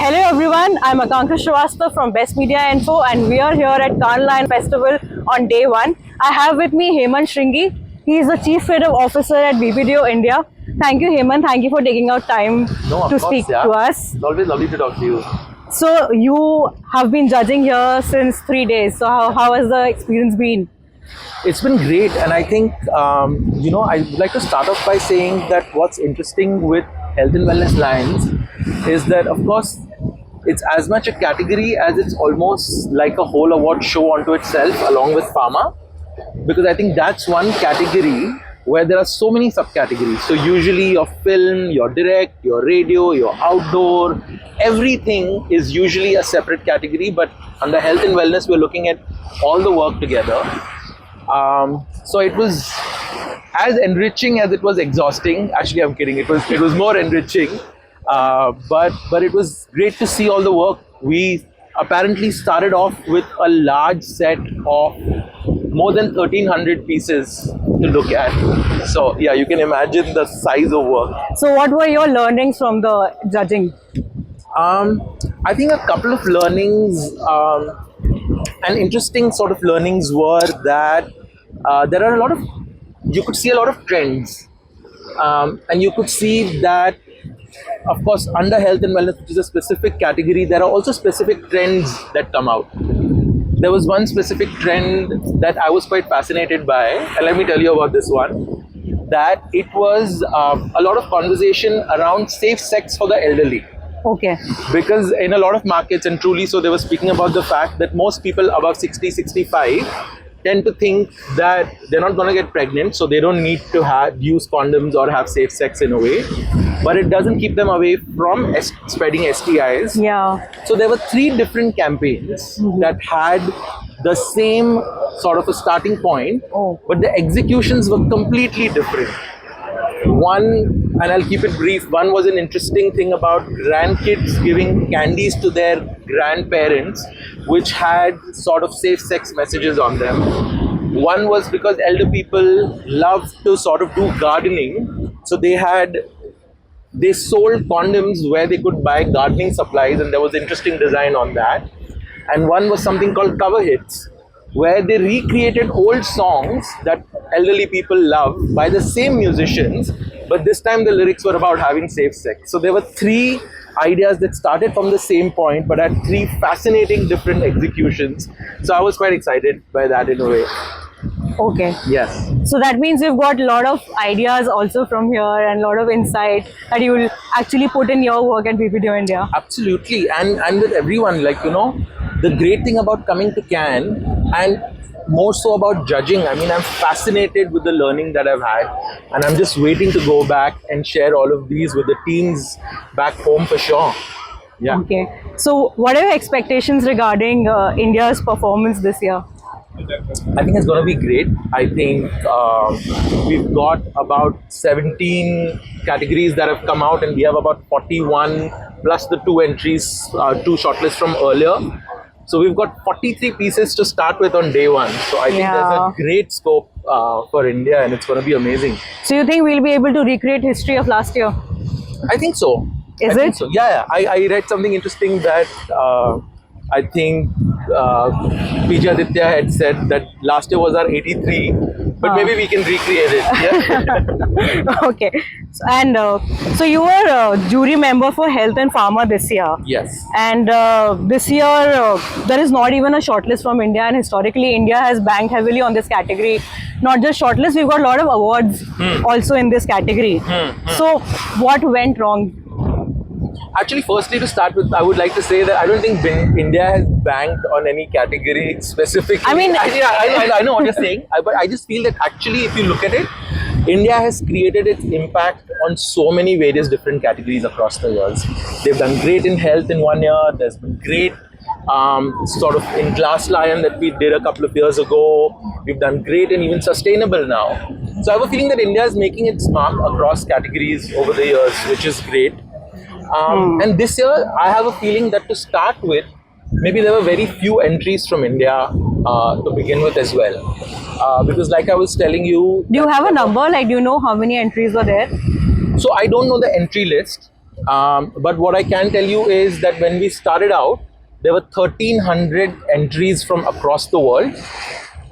Hello everyone, I'm Akansha Srivastava from BestMediaInfo and we are here at Cannes Lion Festival on day 1. I have with me Hemant Shringy. He is the Chief Creative Officer at BBDO India. Thank you Hemant, thank you for taking out time to speak to us. It's always lovely to talk to you. So you have been judging here since 3 days. So how has the experience been? It's been great, and I think, I would like to start off by saying that what's interesting with Health and Wellness Lions is that, of course, it's as much a category as it's almost like a whole award show onto itself, along with pharma, because I think that's one category where there are so many subcategories. So usually your film, your direct, your radio, your outdoor, everything is usually a separate category, but under health and wellness, we're looking at all the work together. So it was as enriching as it was exhausting. Actually, I'm kidding. It was more enriching. But it was great to see all the work. We apparently started off with a large set of more than 1,300 pieces to look at. So yeah, you can imagine the size of work. So what were your learnings from the judging? I think a couple of learnings and interesting sort of learnings were that there are you could see a lot of trends, and you could see that, of course, under health and wellness, which is a specific category, there are also specific trends that come out. There was one specific trend that I was quite fascinated by, and let me tell you about this one, that it was a lot of conversation around safe sex for the elderly. Okay. Because in a lot of markets, and truly so, they were speaking about the fact that most people above 60, 65 tend to think that they're not going to get pregnant, so they don't need to use condoms or have safe sex in a way. But it doesn't keep them away from spreading STIs. Yeah. So there were 3 different campaigns that had the same sort of a starting point, but the executions were completely different. One, and I'll keep it brief, one was an interesting thing about grandkids giving candies to their grandparents, which had sort of safe sex messages on them. One was because elder people love to sort of do gardening, so they sold condoms where they could buy gardening supplies, and there was interesting design on that. And one was something called cover hits, where they recreated old songs that elderly people love by the same musicians, but this time the lyrics were about having safe sex. So there were 3 ideas that started from the same point, but had 3 fascinating different executions. So I was quite excited by that in a way. Okay. Yes. So that means you've got a lot of ideas also from here and a lot of insight that you will actually put in your work at BBDO India. Absolutely. And with everyone, the great thing about coming to Cannes, and more so about judging, I mean, I'm fascinated with the learning that I've had, and I'm just waiting to go back and share all of these with the teams back home for sure. Yeah. Okay. So what are your expectations regarding India's performance this year? I think it's going to be great. I think we've got about 17 categories that have come out, and we have about 41 plus the 2 entries, 2 shortlists from earlier. So we've got 43 pieces to start with on day 1. So I think there's a great scope for India, and it's going to be amazing. So you think we'll be able to recreate history of last year? I think so. Is it? So. Yeah. I read something interesting that I think PJ Aditya had said that last year was our 83, but maybe we can recreate it. Yeah? Okay. So you were a jury member for Health and Pharma this year. Yes. And this year there is not even a shortlist from India, and historically India has banked heavily on this category. Not just shortlist, we've got a lot of awards also in this category. So what went wrong? Actually, firstly, to start with, I would like to say that I don't think India has banked on any category specifically. I mean, I know what you're saying, but I just feel that actually, if you look at it, India has created its impact on so many various different categories across the years. They've done great in health in 1 year. There's been great sort of in Glass Lion that we did a couple of years ago. We've done great in even sustainable now. So I have a feeling that India is making its mark across categories over the years, which is great. And this year, I have a feeling that to start with, maybe there were very few entries from India, to begin with as well. Because like I was telling you... Do you have a number? Like, do you know how many entries were there? So I don't know the entry list, but what I can tell you is that when we started out, there were 1,300 entries from across the world,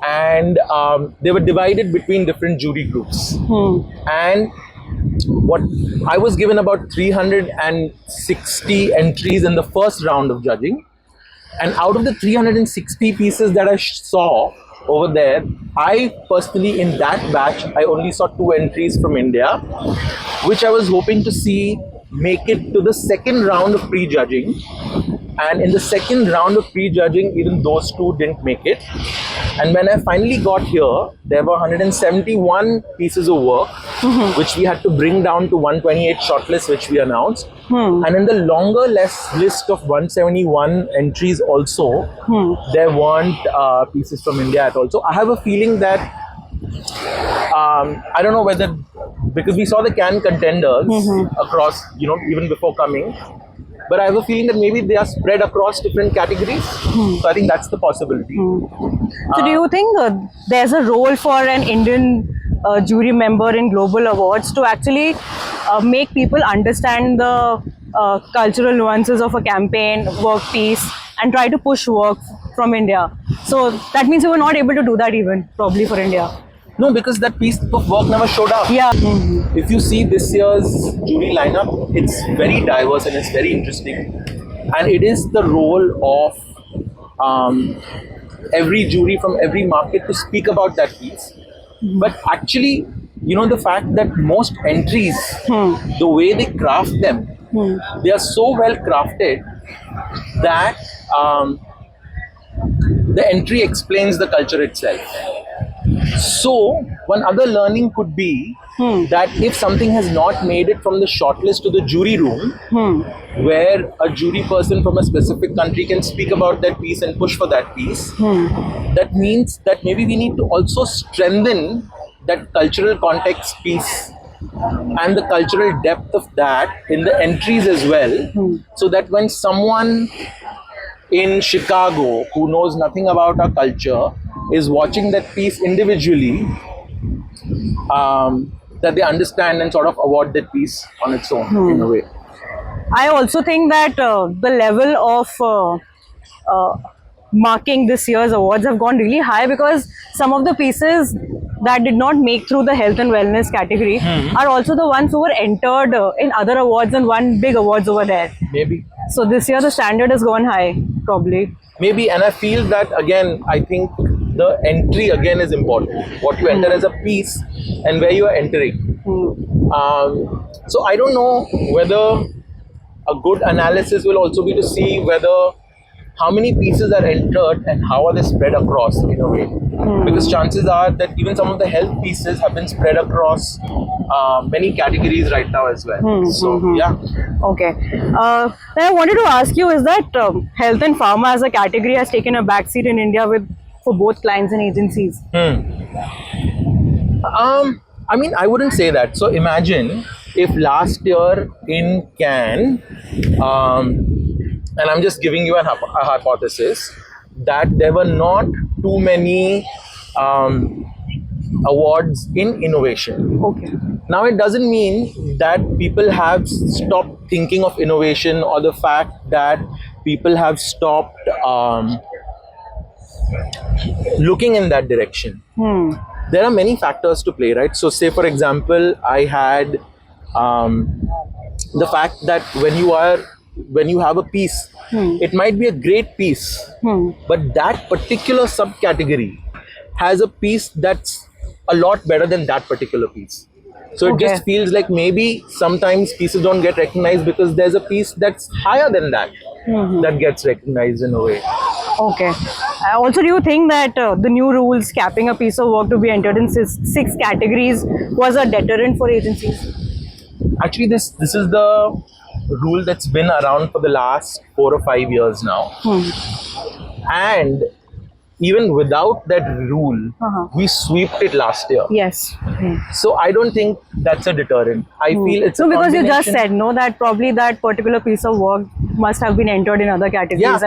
and they were divided between different jury groups. And what I was given about 360 entries in the first round of judging, and out of the 360 pieces that I saw over there, I personally, in that batch, I only saw 2 entries from India, which I was hoping to see make it to the second round of prejudging. And in the second round of prejudging, even those 2 didn't make it. And when I finally got here, there were 171 pieces of work, which we had to bring down to 128 shortlist, which we announced. And in the longer list of 171 entries also, there weren't pieces from India at all. So I have a feeling that, I don't know whether, because we saw the can contenders across, even before coming, but I have a feeling that maybe they are spread across different categories. So I think that's the possibility. So do you think there's a role for an Indian jury member in global awards to actually make people understand the cultural nuances of a campaign, work piece, and try to push work from India? So that means you were not able to do that even, probably, for India. No, because that piece of work never showed up. Yeah. If you see this year's jury lineup, it's very diverse and it's very interesting. And it is the role of every jury from every market to speak about that piece. But actually, the fact that most entries, the way they craft them, they are so well crafted that the entry explains the culture itself. So, one other learning could be that if something has not made it from the shortlist to the jury room, where a jury person from a specific country can speak about that piece and push for that piece, that means that maybe we need to also strengthen that cultural context piece and the cultural depth of that in the entries as well, so that when someone in Chicago who knows nothing about our culture is watching that piece individually, that they understand and sort of award that piece on its own in a way. I also think that the level of marking this year's awards have gone really high, because some of the pieces that did not make through the health and wellness category are also the ones who were entered in other awards and won big awards over there. Maybe. So this year the standard has gone high, probably. Maybe, and I feel that again, I think the entry again is important. What you enter as a piece and where you are entering. So I don't know whether a good analysis will also be to see whether how many pieces are entered and how are they spread across in a way. Because chances are that even some of the health pieces have been spread across many categories right now as well. So yeah. Okay. Then I wanted to ask you, is that health and pharma as a category has taken a backseat in India for both clients and agencies? I mean, I wouldn't say that. So imagine if last year in Cannes, and I'm just giving you a hypothesis, that there were not too many awards in innovation. Okay. Now, it doesn't mean that people have stopped thinking of innovation, or the fact that people have stopped looking in that direction. There are many factors to play, right? So say, for example, I had the fact that when you have a piece, it might be a great piece, but that particular subcategory has a piece that's a lot better than that particular piece. So it just feels like maybe sometimes pieces don't get recognized because there's a piece that's higher than that that gets recognized in a way. Okay. Also, do you think that the new rules capping a piece of work to be entered in six categories was a deterrent for agencies? Actually, this is the rule that's been around for the last 4 or 5 years now. And even without that rule, we swept it last year. Yes. So I don't think that's a deterrent. I feel it's because you just said that probably that particular piece of work must have been entered in other categories.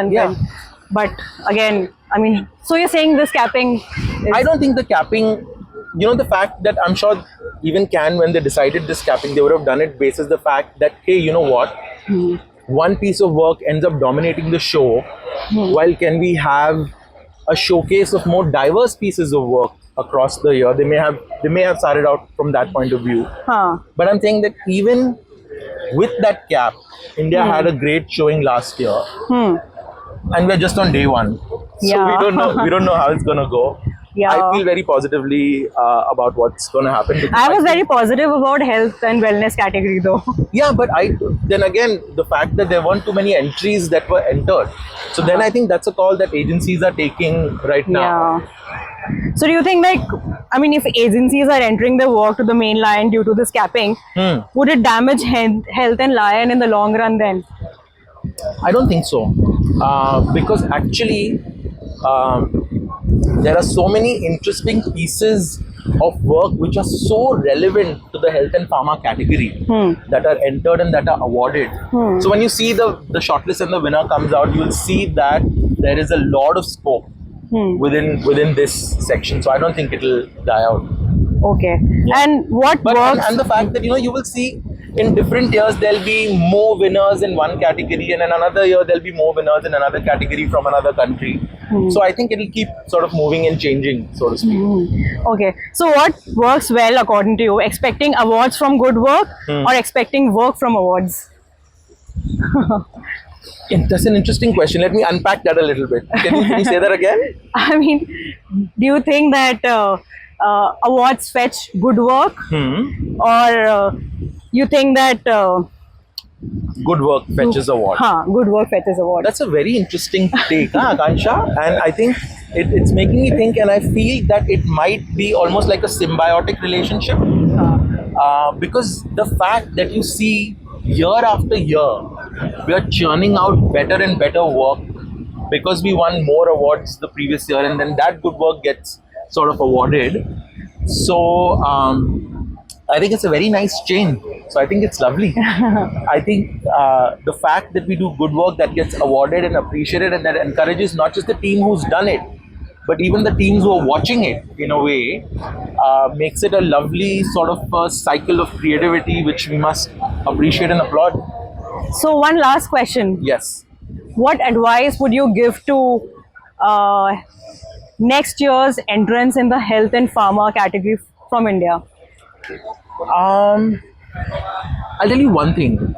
But again, I mean, so you're saying this capping is... I don't think the capping, the fact that I'm sure even when they decided this capping, they would have done it basis the fact that, hey, you know what? One piece of work ends up dominating the show, while can we have a showcase of more diverse pieces of work across the year? They may have started out from that point of view. But I'm saying that even with that cap, India had a great showing last year. And we're just on day one. So we don't know how it's gonna go. I feel very positively about what's going to happen. I was very positive about health and wellness category though. Yeah, but then again, the fact that there weren't too many entries that were entered. So then I think that's a call that agencies are taking right now. Yeah. So do you think if agencies are entering their work to the main line due to this capping, would it damage health and lion in the long run then? I don't think so. Because actually, there are so many interesting pieces of work which are so relevant to the health and pharma category that are entered and that are awarded. So when you see the shortlist and the winner comes out, you'll see that there is a lot of scope within this section. So I don't think it'll die out. Okay. Yeah. And what works? And the fact that you will see in different years there'll be more winners in one category, and in another year there'll be more winners in another category from another country. So I think it'll keep sort of moving and changing, so to speak. Okay. So what works well according to you? Expecting awards from good work or expecting work from awards? That's an interesting question. Let me unpack that a little bit. Can you say that again? I mean, do you think that awards fetch good work, or you think that good work fetches award? Good work fetches award. That's a very interesting take, Akansha. And I think it's making me think, and I feel that it might be almost like a symbiotic relationship. Because the fact that you see year after year, we are churning out better and better work because we won more awards the previous year, and then that good work gets sort of awarded. So I think it's a very nice chain. So I think it's lovely. I think the fact that we do good work that gets awarded and appreciated, and that encourages not just the team who's done it, but even the teams who are watching it in a way, makes it a lovely sort of a cycle of creativity which we must appreciate and applaud. So one last question. Yes. What advice would you give to next year's entrants in the health and pharma category from India? I'll tell you one thing.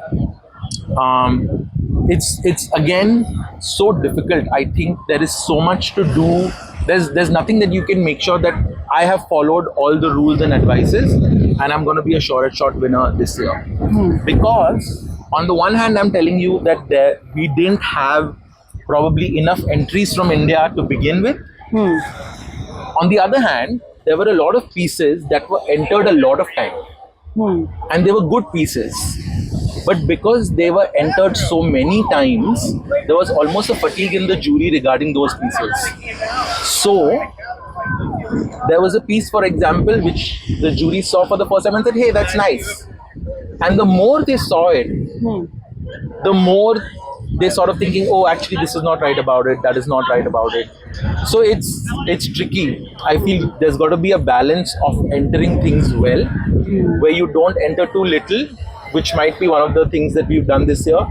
It's again so difficult. I think there is so much to do. There's nothing that you can make sure that I have followed all the rules and advices and I'm going to be a short winner this year. Because on the one hand, I'm telling you that we didn't have probably enough entries from India to begin with. On the other hand, there were a lot of pieces that were entered a lot of time. And they were good pieces. But because they were entered so many times, there was almost a fatigue in the jury regarding those pieces. So, there was a piece, for example, which the jury saw for the first time and said, hey, that's nice. And the more they saw it, the more they sort of thinking, oh, actually, this is not right about it, that is not right about it. So it's tricky. I feel there's got to be a balance of entering things well, where you don't enter too little, which might be one of the things that we've done this year,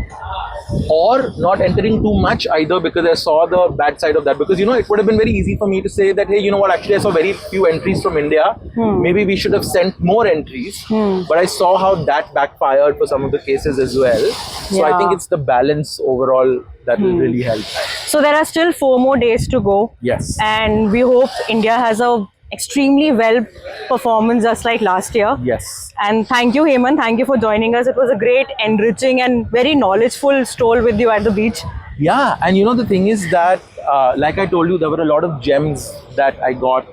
or not entering too much either, because I saw the bad side of that. Because, it would have been very easy for me to say that, hey, you know what, actually I saw very few entries from India. Maybe we should have sent more entries. But I saw how that backfired for some of the cases as well. So I think it's the balance overall that will really help. So there are still 4 more days to go. Yes. And we hope India has a extremely well performance just like last year. Yes. And thank you, Hemant. Thank you for joining us. It was a great, enriching and very knowledgeful stroll with you at the beach. Yeah. And the thing is that, like I told you, there were a lot of gems that I got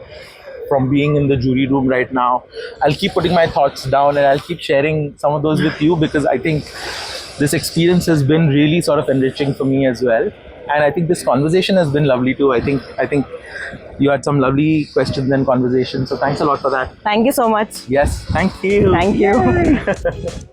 from being in the jury room right now. I'll keep putting my thoughts down and I'll keep sharing some of those with you, because I think this experience has been really sort of enriching for me as well. And I think this conversation has been lovely too. I think you had some lovely questions and conversations. So thanks a lot for that. Thank you so much. Yes, thank you. Thank you.